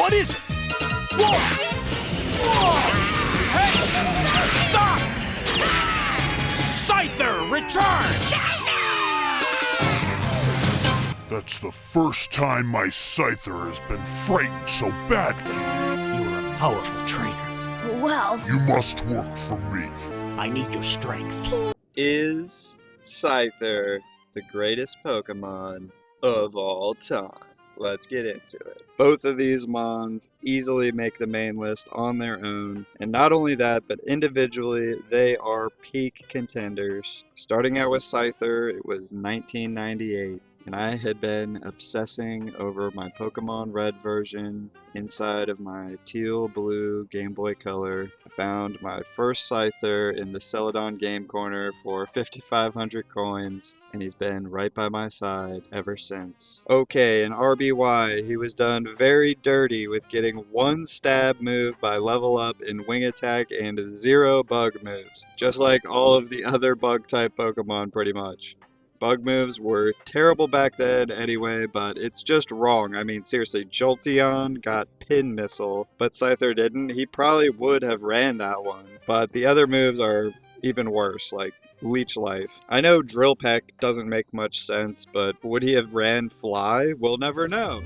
What is it? Whoa! Whoa! Hey! Stop! Scyther, return! That's the first time my Scyther has been frightened so badly. You are a powerful trainer. Well, You must work for me. I need your strength. Is Scyther the greatest Pokemon of all time? Let's get into it. Both of these Mons easily make the main list on their own, and not only that, but individually they are peak contenders. Starting out with Scyther, it was 1998. And I had been obsessing over my Pokemon Red version inside of my teal blue Game Boy Color. I found my first Scyther in the Celadon Game Corner for 5,500 coins, and he's been right by my side ever since. Okay, in RBY, he was done very dirty with getting one stab move by level up in Wing Attack and 0 bug moves, just like all of the other bug type Pokemon pretty much. Bug moves were terrible back then anyway, but it's just wrong. I mean, seriously, Jolteon got Pin Missile, but Scyther didn't. He probably would have ran that one, but the other moves are even worse, like Leech Life. I know Drill Peck doesn't make much sense, but would he have ran Fly? We'll never know.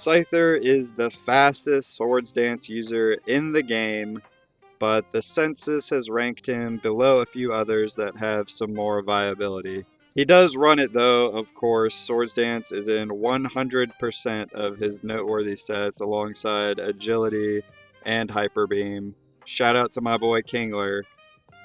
Scyther is the fastest Swords Dance user in the game, but the census has ranked him below a few others that have some more viability. He does run it though, of course. Swords Dance is in 100% of his noteworthy sets alongside Agility and Hyper Beam. Shout out to my boy Kingler.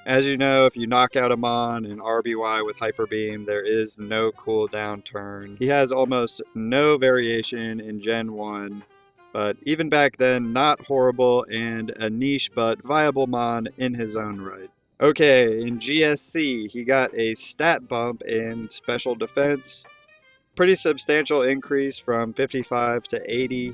As you know, if you knock out a Mon in RBY with Hyper Beam, there is no cooldown turn. He has almost no variation in Gen 1, but even back then, not horrible and a niche but viable Mon in his own right. Okay, in GSC, he got a stat bump in Special Defense. Pretty substantial increase from 55 to 80.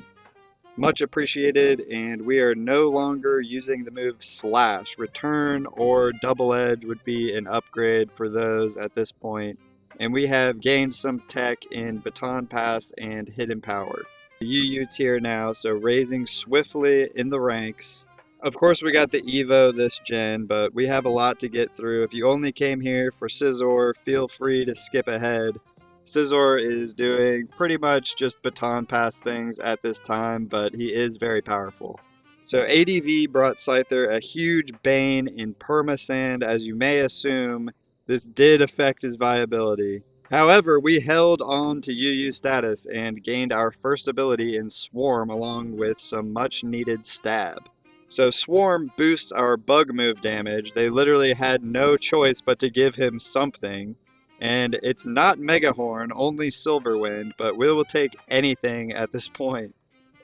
Much appreciated, and we are no longer using the move Slash. Return or Double Edge would be an upgrade for those at this point. And we have gained some tech in Baton Pass and Hidden Power. The UU tier now, so raising swiftly in the ranks. Of course we got the Evo this gen, but we have a lot to get through. If you only came here for Scizor, feel free to skip ahead. Scizor is doing pretty much just Baton Pass things at this time, but he is very powerful. So ADV brought Scyther a huge bane in Permasand. As you may assume, this did affect his viability. However, we held on to UU status and gained our first ability in Swarm along with some much needed stab. So Swarm boosts our bug move damage. They literally had no choice but to give him something. And it's not Megahorn, only Silverwind, but we will take anything at this point.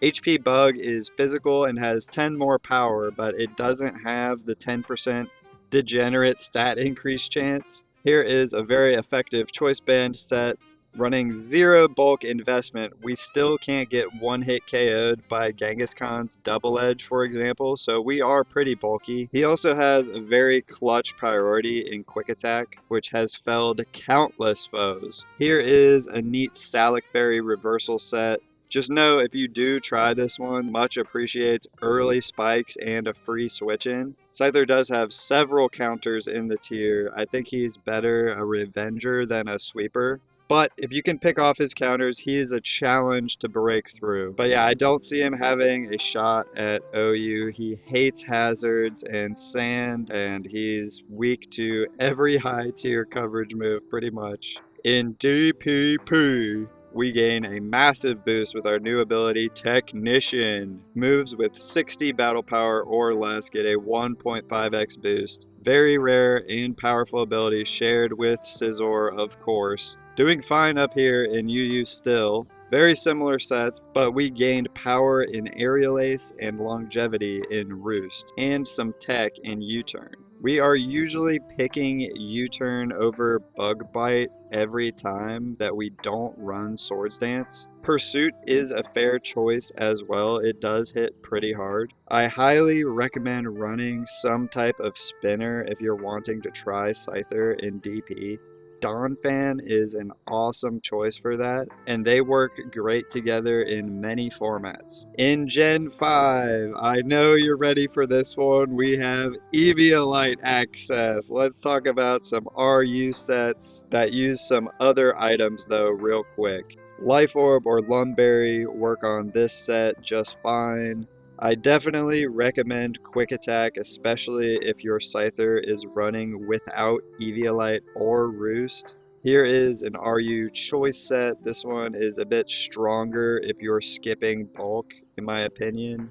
HP Bug is physical and has 10 more power, but it doesn't have the 10% degenerate stat increase chance. Here is a very effective choice band set. Running 0 bulk investment, we still can't get one hit KO'd by Kangaskhan's Double Edge, for example, so we are pretty bulky. He also has a very clutch priority in Quick Attack, which has felled countless foes. Here is a neat Salicberry reversal set. Just know if you do try this one, much appreciates early spikes and a free switch in. Scyther does have several counters in the tier. I think he's better a Revenger than a Sweeper. But if you can pick off his counters, he is a challenge to break through. But yeah, I don't see him having a shot at OU. He hates hazards and sand, and he's weak to every high tier coverage move pretty much. In DPP, we gain a massive boost with our new ability, Technician. Moves with 60 battle power or less get a 1.5x boost. Very rare and powerful ability shared with Scizor, of course. Doing fine up here in UU still. Very similar sets, but we gained power in Aerial Ace and longevity in Roost, and some tech in U-Turn. We are usually picking U-Turn over Bug Bite every time that we don't run Swords Dance. Pursuit is a fair choice as well. It does hit pretty hard. I highly recommend running some type of spinner if you're wanting to try Scyther in DP. Donphan is an awesome choice for that, and they work great together in many formats. In Gen 5, I know you're ready for this one, we have Eviolite access. Let's talk about some RU sets that use some other items though real quick. Life Orb or Lumberry work on this set just fine. I definitely recommend Quick Attack, especially if your Scyther is running without Eviolite or Roost. Here is an RU choice set. This one is a bit stronger if you're skipping bulk, in my opinion.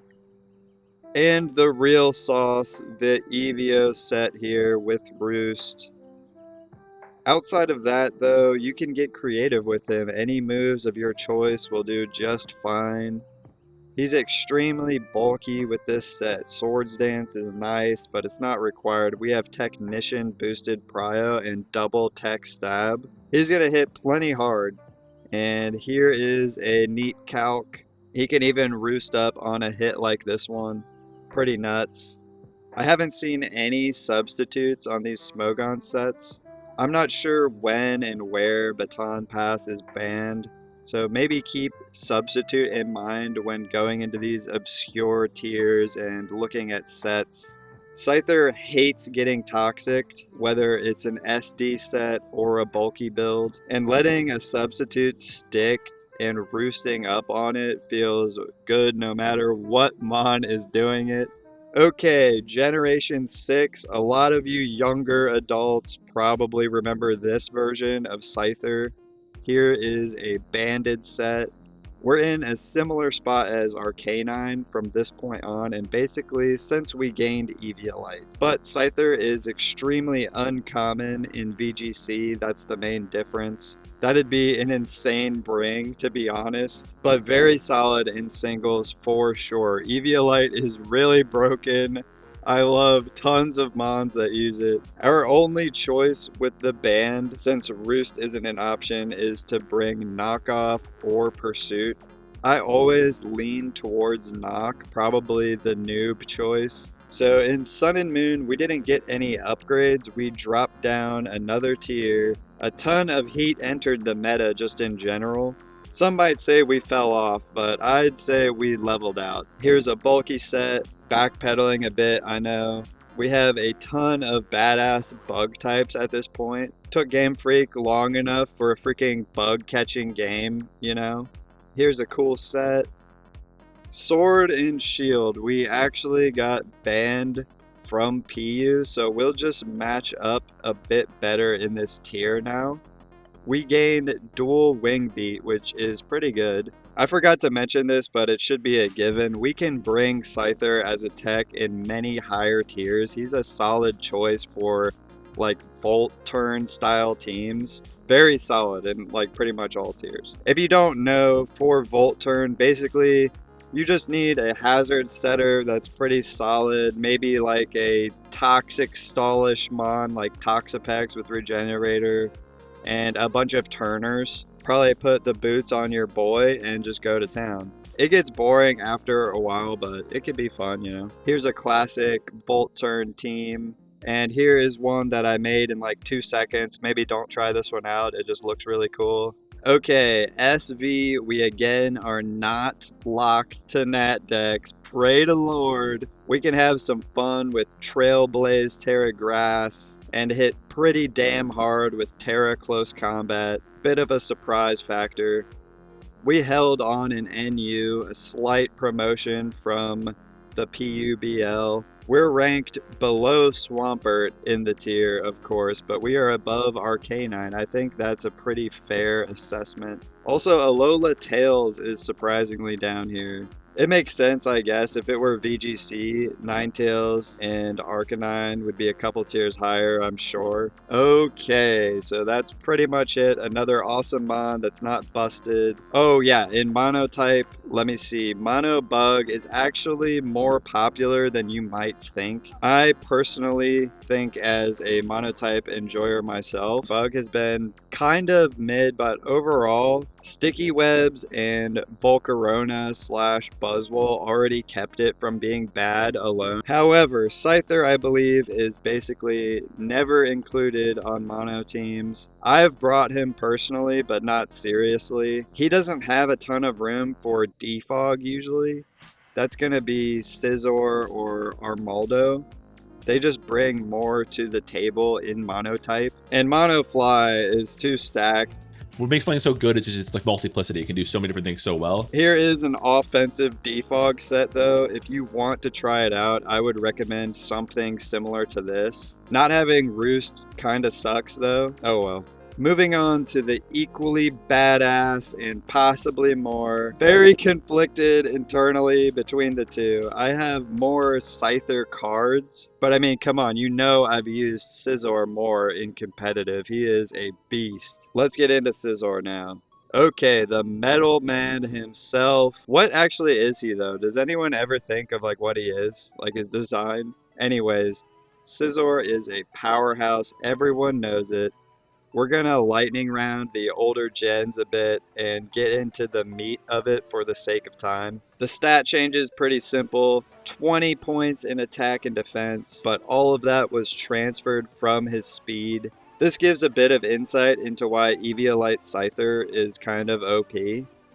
And the real sauce, the Evio set here with Roost. Outside of that, though, you can get creative with him. Any moves of your choice will do just fine. He's extremely bulky with this set. Swords Dance is nice, but it's not required. We have Technician, Boosted Prio, and Double Tech Stab. He's going to hit plenty hard. And here is a neat calc. He can even roost up on a hit like this one. Pretty nuts. I haven't seen any substitutes on these Smogon sets. I'm not sure when and where Baton Pass is banned. So maybe keep substitute in mind when going into these obscure tiers and looking at sets. Scyther hates getting toxic, whether it's an SD set or a bulky build, and letting a substitute stick and roosting up on it feels good no matter what Mon is doing it. Okay, Generation 6, a lot of you younger adults probably remember this version of Scyther. Here is a banded set. We're in a similar spot as Arcanine from this point on, and basically since we gained Eviolite. But Scyther is extremely uncommon in VGC, that's the main difference. That'd be an insane bring, to be honest, but very solid in singles for sure. Eviolite is really broken. I love tons of Mons that use it. Our only choice with the band, since Roost isn't an option, is to bring Knockoff or Pursuit. I always lean towards Knock, probably the noob choice. So in Sun and Moon, we didn't get any upgrades. We dropped down another tier. A ton of heat entered the meta just in general. Some might say we fell off, but I'd say we leveled out. Here's a bulky set, backpedaling a bit, I know. We have a ton of badass bug types at this point. Took Game Freak long enough for a freaking bug catching game, you know? Here's a cool set. Sword and Shield, we actually got banned from PU, so we'll just match up a bit better in this tier now. We gained dual wing beat, which is pretty good. I forgot to mention this, but it should be a given. We can bring Scyther as a tech in many higher tiers. He's a solid choice for like Volt Turn style teams. Very solid in like pretty much all tiers. If you don't know, for Volt Turn, basically you just need a hazard setter that's pretty solid. Maybe like a toxic stallish Mon like Toxapex with Regenerator. And a bunch of turners. Probably put the boots on your boy and just go to town. It gets boring after a while, but it can be fun, you know. Here's a classic Volt Turn team. And here is one that I made in like 2 seconds. Maybe don't try this one out. It just looks really cool. Okay, SV, we again are not locked to Nat decks. Pray to Lord. We can have some fun with Trailblaze Terra Grass and hit pretty damn hard with Terra Close Combat. Bit of a surprise factor. We held on in NU, a slight promotion from the PUBL. We're ranked below Swampert in the tier, of course, but we are above Arcanine. I think that's a pretty fair assessment. Also, Alola Tails is surprisingly down here. It makes sense, I guess. If it were VGC, Ninetales and Arcanine would be a couple tiers higher, I'm sure. Okay, so that's pretty much it. Another awesome Mon that's not busted. Oh yeah, in Monotype, let me see. Mono Bug is actually more popular than you might think. I personally think as a Monotype enjoyer myself, Bug has been kind of mid, but overall, Sticky Webs and Volcarona / Buzzwole already kept it from being bad alone. However, Scyther, I believe, is basically never included on mono teams. I've brought him personally, but not seriously. He doesn't have a ton of room for defog usually. That's going to be Scizor or Armaldo. They just bring more to the table in monotype. And Monofly is too stacked. What makes playing so good is just it's like multiplicity. It can do so many different things so well. Here is an offensive defog set though. If you want to try it out, I would recommend something similar to this. Not having Roost kinda sucks though. Oh well. Moving on to the equally badass and possibly more. Very conflicted internally between the two. I have more Scyther cards, but I mean, come on, you know I've used Scizor more in competitive. He is a beast. Let's get into Scizor now. Okay, the Metal Man himself. What actually is he though? Does anyone ever think of like what he is? Like his design? Anyways, Scizor is a powerhouse. Everyone knows it. We're gonna lightning round the older gens a bit and get into the meat of it for the sake of time. The stat change is pretty simple. 20 points in attack and defense, but all of that was transferred from his speed. This gives a bit of insight into why Eviolite Scyther is kind of OP.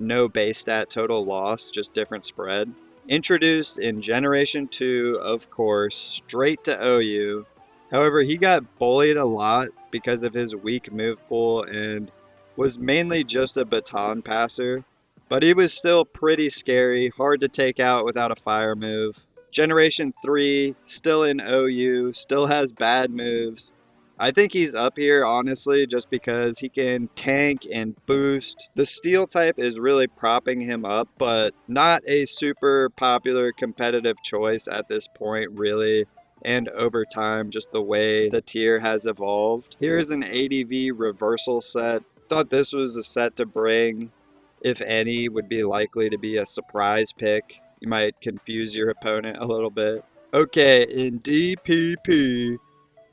No base stat total loss, just different spread. Introduced in Generation 2, of course, straight to OU. However, he got bullied a lot because of his weak move pool and was mainly just a baton passer, but he was still pretty scary, hard to take out without a fire move. Generation 3, still in OU, still has bad moves. I think he's up here, honestly, just because he can tank and boost. The steel type is really propping him up, but not a super popular competitive choice at this point, really. And over time, just the way the tier has evolved. Here's an ADV reversal set. Thought this was a set to bring, if any, would be likely to be a surprise pick. You might confuse your opponent a little bit. Okay, in DPP,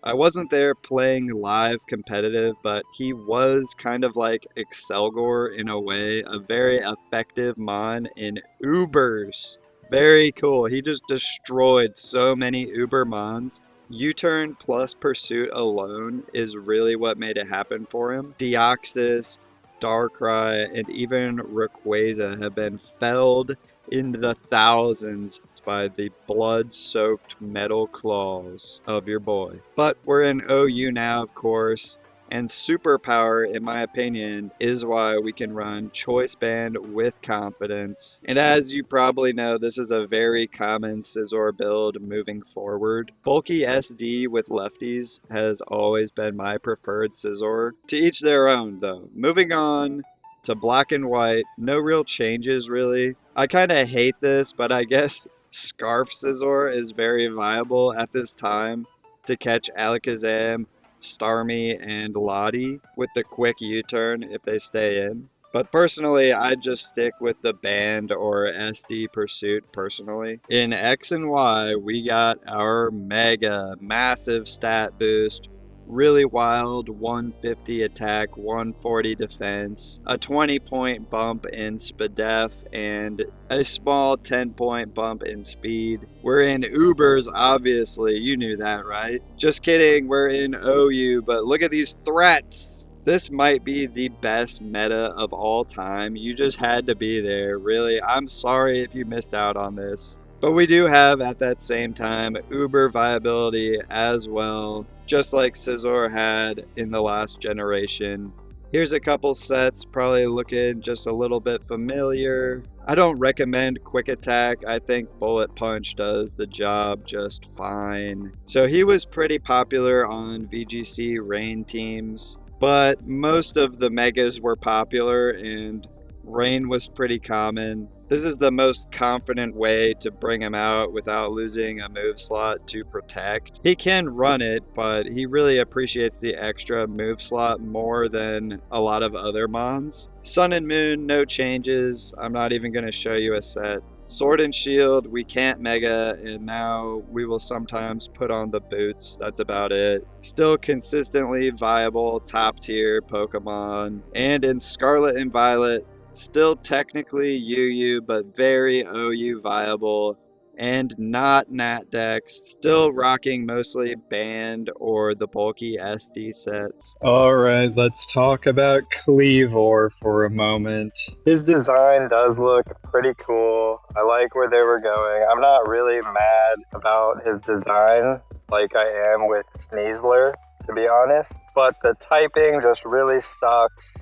I wasn't there playing live competitive, but he was kind of like Excelgor in a way, a very effective mon in Ubers. Very cool. He just destroyed so many Uber mons. U-turn plus pursuit alone is really what made it happen for him. Deoxys, Darkrai, and even Rayquaza have been felled in the thousands by the blood-soaked metal claws of your boy. But we're in OU now, of course. And superpower, in my opinion, is why we can run Choice Band with confidence. And as you probably know, this is a very common Scizor build moving forward. Bulky SD with lefties has always been my preferred Scizor. To each their own, though. Moving on to black and white, no real changes really. I kind of hate this, but I guess Scarf Scizor is very viable at this time to catch Alakazam, Starmie, and Lottie with the quick U-turn if they stay in. But personally, I'd just stick with the band or SD pursuit personally. In X and Y, we got our mega massive stat boost. Really wild 150 attack, 140 defense, a 20-point bump in SPDEF, and a small 10-point bump in speed. We're in Ubers, obviously. You knew that, right? Just kidding, we're in OU, but look at these threats! This might be the best meta of all time. You just had to be there, really. I'm sorry if you missed out on this. But we do have, at that same time, Uber viability as well, just like Scizor had in the last generation. Here's a couple sets, probably looking just a little bit familiar. I don't recommend Quick Attack. I think Bullet Punch does the job just fine. So he was pretty popular on VGC Rain teams, but most of the Megas were popular and Rain was pretty common. This is the most confident way to bring him out without losing a move slot to protect. He can run it, but he really appreciates the extra move slot more than a lot of other mons. Sun and Moon, no changes. I'm not even going to show you a set. Sword and Shield, we can't mega, and now we will sometimes put on the boots. That's about it. Still consistently viable top tier Pokemon. And in Scarlet and Violet, Still technically UU, but very OU viable, and not Nat decks. Still rocking mostly banned or the bulky SD sets. Alright, let's talk about Scizor for a moment. His design does look pretty cool. I like where they were going. I'm not really mad about his design like I am with Sneasler, to be honest. But the typing just really sucks.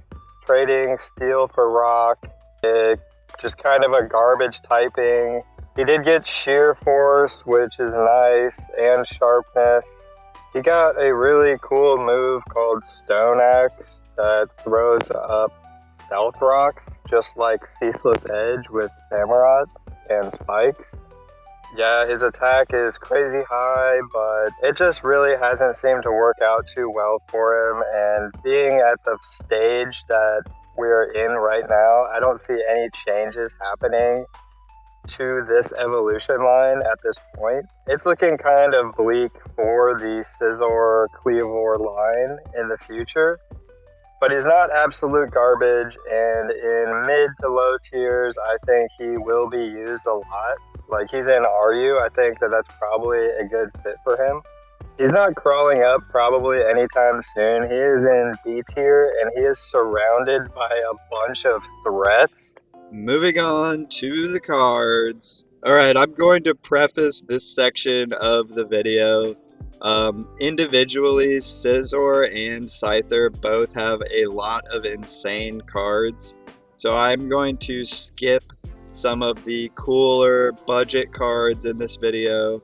Trading steel for rock, just kind of a garbage typing. He did get sheer force, which is nice, and sharpness. He got a really cool move called Stone Axe that throws up stealth rocks, just like Ceaseless Edge with Samurott and Spikes. Yeah, his attack is crazy high, but it just really hasn't seemed to work out too well for him. And being at the stage that we're in right now, I don't see any changes happening to this evolution line at this point. It's looking kind of bleak for the Scizor Scizor line in the future, but he's not absolute garbage, and in mid to low tiers, I think he will be used a lot. Like, he's in RU, I think that's probably a good fit for him. He's not crawling up probably anytime soon. He is in B tier, and he is surrounded by a bunch of threats. Moving on to the cards. Alright, I'm going to preface this section of the video. Individually, Scizor and Scyther both have a lot of insane cards. So I'm going to skip some of the cooler budget cards in this video.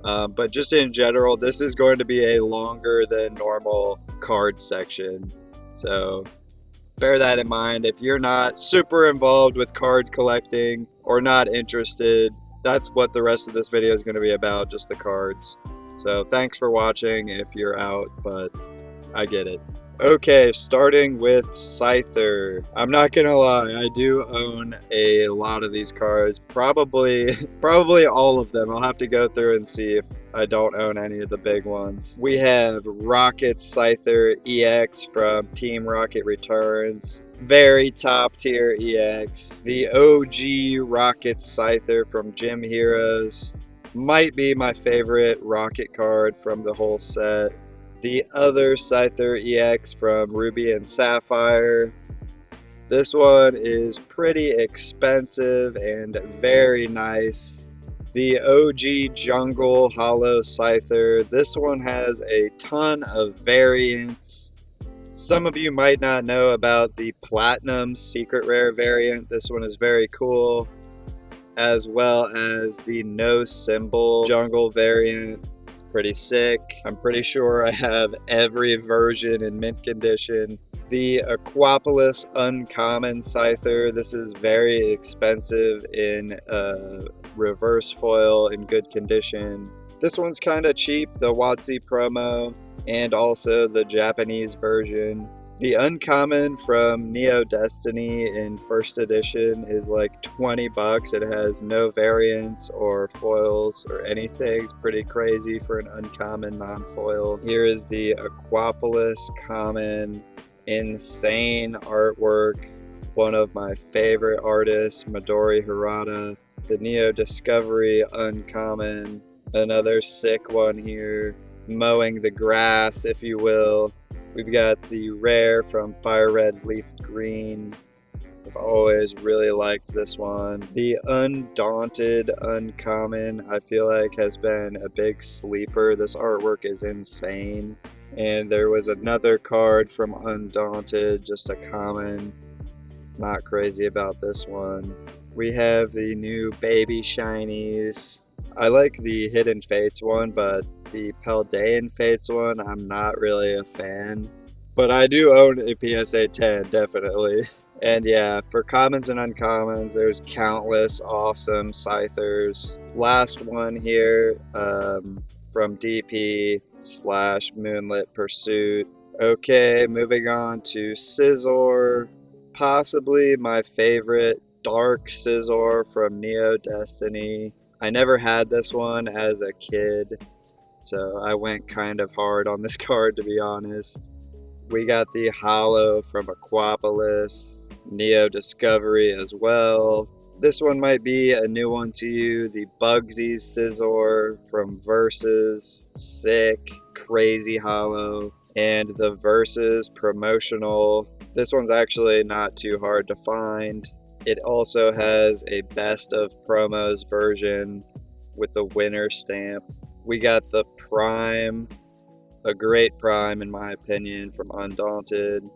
But just in general, this is going to be a longer than normal card section. So bear that in mind. If you're not super involved with card collecting or not interested, that's what the rest of this video is going to be about, just the cards. So thanks for watching if you're out, but I get it. Okay, starting with Scyther. I'm not gonna lie, I do own a lot of these cards. Probably all of them. I'll have to go through and see if I don't own any of the big ones. We have Rocket Scyther EX from Team Rocket Returns. Very top tier EX. The OG Rocket Scyther from Gym Heroes. Might be my favorite Rocket card from the whole set. The other Scyther EX from Ruby and Sapphire. This one is pretty expensive and very nice. The OG Jungle Hollow Scyther. This one has a ton of variants. Some of you might not know about the Platinum Secret Rare variant. This one is very cool. As well as the No Symbol Jungle variant. Pretty sick. I'm pretty sure I have every version in mint condition. The Aquapolis Uncommon Scyther. This is very expensive in reverse foil in good condition. This one's kind of cheap, the WotC promo, and also the Japanese version. The Uncommon from Neo Destiny in first edition is like 20 bucks. It has no variants or foils or anything. It's pretty crazy for an Uncommon non-foil. Here is the Aquapolis Common. Insane artwork. One of my favorite artists, Midori Hirata. The Neo Discovery Uncommon. Another sick one here. Mowing the grass, if you will. We've got the rare from Fire Red Leaf Green. I've always really liked this one. The Undaunted Uncommon, I feel like, has been a big sleeper. This artwork is insane. And there was another card from Undaunted, just a common. Not crazy about this one. We have the new Baby Shinies. I like the Hidden Fates one, but the Paldean Fates one, I'm not really a fan. But I do own a PSA 10, definitely. And yeah, for commons and uncommons, there's countless awesome Scythers. Last one here from DP/Moonlit Pursuit. Okay, moving on to Scizor. Possibly my favorite Dark Scizor from Neo Destiny. I never had this one as a kid, so I went kind of hard on this card, to be honest. We got the Hollow from Aquapolis. Neo Discovery as well. This one might be a new one to you, the Bugsy Scizor from Versus, sick, crazy hollow, and the Versus promotional. This one's actually not too hard to find. It also has a best of promos version with the winner stamp. We got the Prime, a great Prime in my opinion, from Undaunted.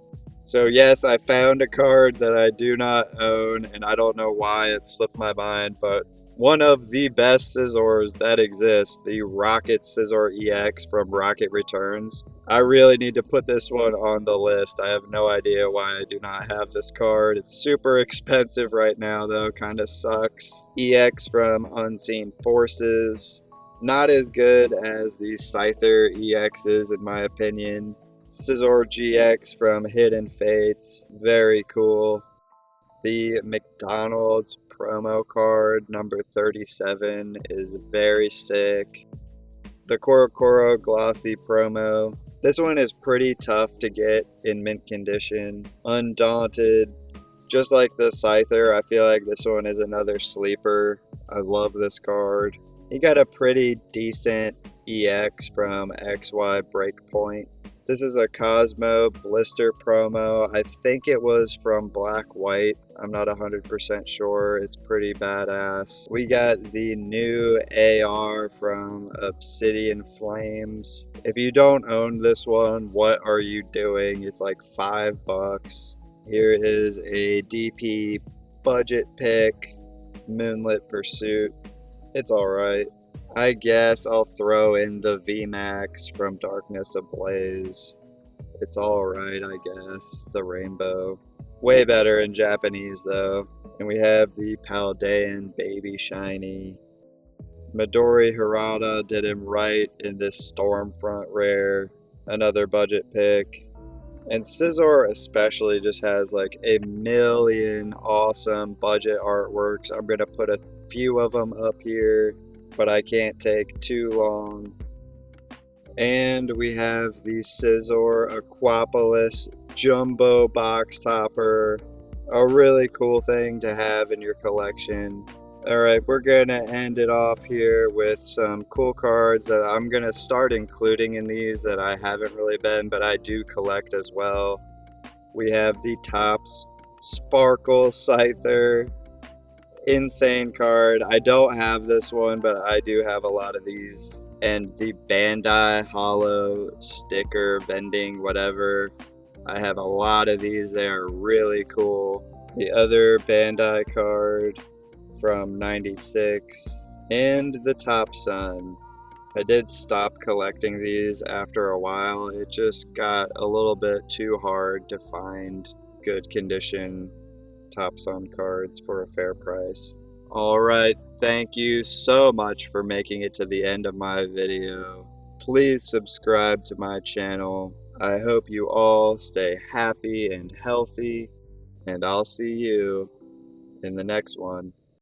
So yes, I found a card that I do not own, and I don't know why it slipped my mind, but one of the best Scizors that exist, the Rocket Scizor EX from Rocket Returns. I really need to put this one on the list. I have no idea why I do not have this card. It's super expensive right now though, kind of sucks. EX from Unseen Forces. Not as good as the Scyther EXs in my opinion. Scizor GX from Hidden Fates, very cool. The McDonald's promo card, number 37, is very sick. The Korokoro Glossy promo. This one is pretty tough to get in mint condition. Undaunted. Just like the Scyther, I feel like this one is another sleeper. I love this card. He got a pretty decent EX from XY Breakpoint. This is a Cosmo Blister promo. I think it was from Black White. I'm not 100% sure. It's pretty badass. We got the new AR from Obsidian Flames. If you don't own this one, what are you doing? It's like $5. Here is a DP budget pick, Moonlit Pursuit. It's alright. I guess I'll throw in the VMAX from Darkness Ablaze. It's alright, I guess. The rainbow. Way better in Japanese, though. And we have the Paldean Baby Shiny. Midori Hirata did him right in this Stormfront rare. Another budget pick. And Scizor especially just has like a million awesome budget artworks. I'm going to put a few of them up here, but I can't take too long. And we have the Scizor Aquapolis Jumbo Box Topper. A really cool thing to have in your collection. Alright, we're going to end it off here with some cool cards that I'm going to start including in these that I haven't really been, but I do collect as well. We have the Topps Sparkle Scyther. Insane card. I don't have this one, but I do have a lot of these. And the Bandai Hollow sticker vending whatever. I have a lot of these. They are really cool. The other Bandai card from 96 and the Top Sun. I did stop collecting these after a while. It just got a little bit too hard to find good condition Top Sun cards for a fair price. Alright, thank you so much for making it to the end of my video. Please subscribe to my channel. I hope you all stay happy and healthy, and I'll see you in the next one.